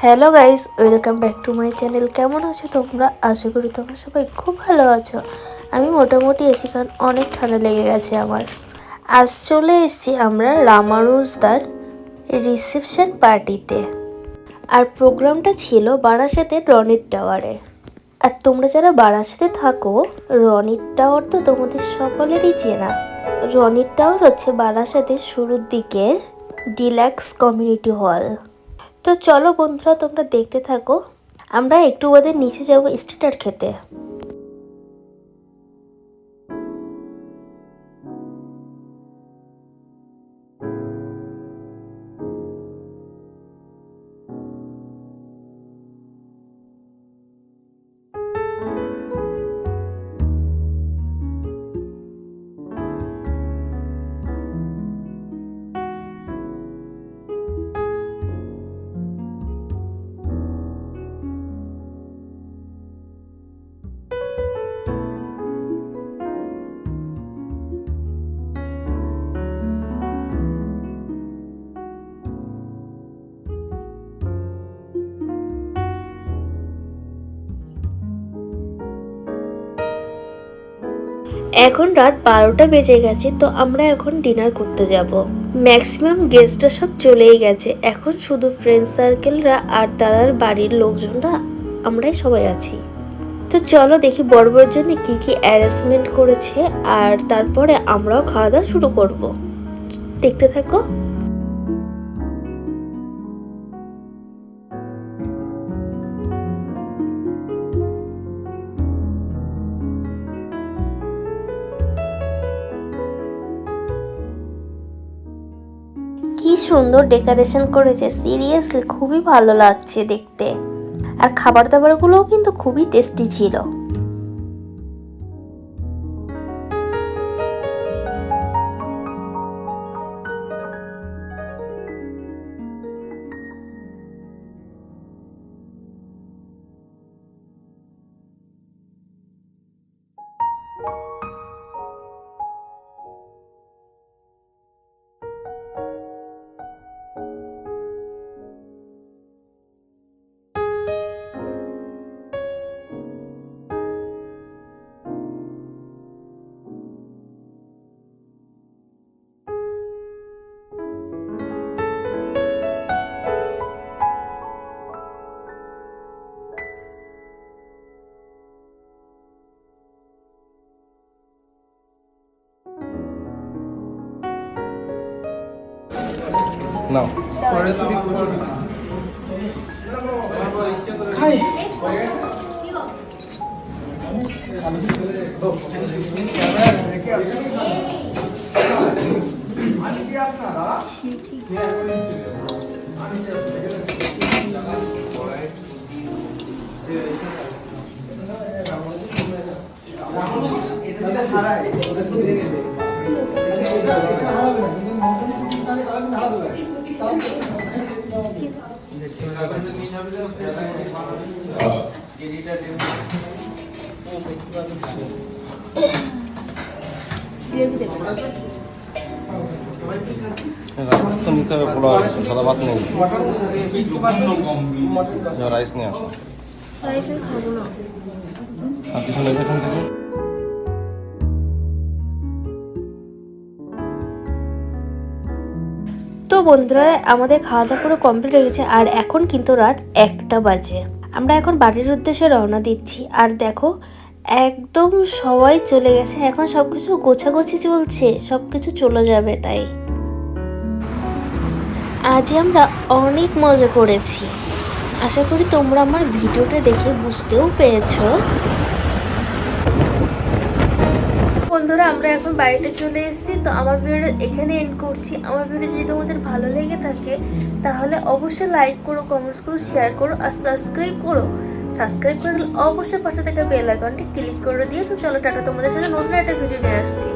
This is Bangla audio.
Hello guys, welcome back to my channel. কেমন আছো তোমরা? আশা করি তোমরা সবাই খুব ভালো আছো। আমি মোটামুটি আছি, কারণ অনেক ঠান্ডা লেগে গেছে আমার। আজ চলে এসেছি আমরা রামানুজদার রিসেপশন পার্টিতে। আর প্রোগ্রামটা ছিল বারাসাতের রনির টাওয়ারে। আর তোমরা যারা বারাসাতে থাকো, রনির টাওয়ার তো তোমাদের সকলেরই চেনা। রনির টাওয়ার হচ্ছে বারাসাতের শুরুর দিকে ডিলাক্স কমিউনিটি হল। তো চলো বন্ধুরা, তোমরা দেখতে থাকো। আমরা একটু বাদে নিচে যাবো স্টার্টার খেতে। এখন রাত 12টা বেজে গেছে, তো আমরা এখন ডিনার করতে যাব। ম্যাক্সিমাম গেস্টরা সব চলেই গেছে, এখন শুধু ফ্রেন্ড সার্কেলরা আর দাদার বাড়ির লোকজনরা আমরাই সবাই আছি। তো চলো দেখি বড় বউয়ের জন্য কি কি অ্যারেঞ্জমেন্ট করেছে, আর তারপরে আমরাও খাওয়া দাওয়া শুরু করব। দেখতে থাকো। কি সুন্দর ডেকোরেশন করেছে, সিরিয়াসলি খুবই ভালো লাগছে দেখতে। আর খাবার দাবারগুলোও কিন্তু খুবই টেস্টি ছিল। নাও খাই রাইস তো নিতে হবে, পোলাও সাদা ভাত নেই, রাইস নিয়ে আসো। আর কিছু নেবে এখান থেকে? তো বন্ধুরা, আমাদের খাওয়া দাওয়া পুরো কমপ্লিট হয়ে গেছে, আর এখন কিন্তু রাত 1টা বাজে। আমরা এখন বাড়ির উদ্দেশ্যে রওনা দিচ্ছি। আর দেখো, একদম সবাই চলে গেছে, এখন সবকিছু গোছাগুছি চলছে, সবকিছু চলে যাবে। তাই আজ আমরা অনেক মজা করেছি। আশা করি তোমরা আমার ভিডিওটা দেখে বুঝতেও পেরেছো। বন্ধুরা, আমরা এখন বাড়িতে চলে এসেছি। তো আমার ভিডিওটা এখানে এন্ড করছি। আমার ভিডিও যদি তোমাদের ভালো লেগে থাকে তাহলে অবশ্যই লাইক করো, কমেন্টস করো, শেয়ার করো আর সাবস্ক্রাইব করো। সাবস্ক্রাইব করে অবশ্যই পাশে থাকা বেল আইকনটি ক্লিক করে দিয়ে। তো চলো টাটা, তোমাদের সাথে নতুন একটা ভিডিও নিয়ে আসছি।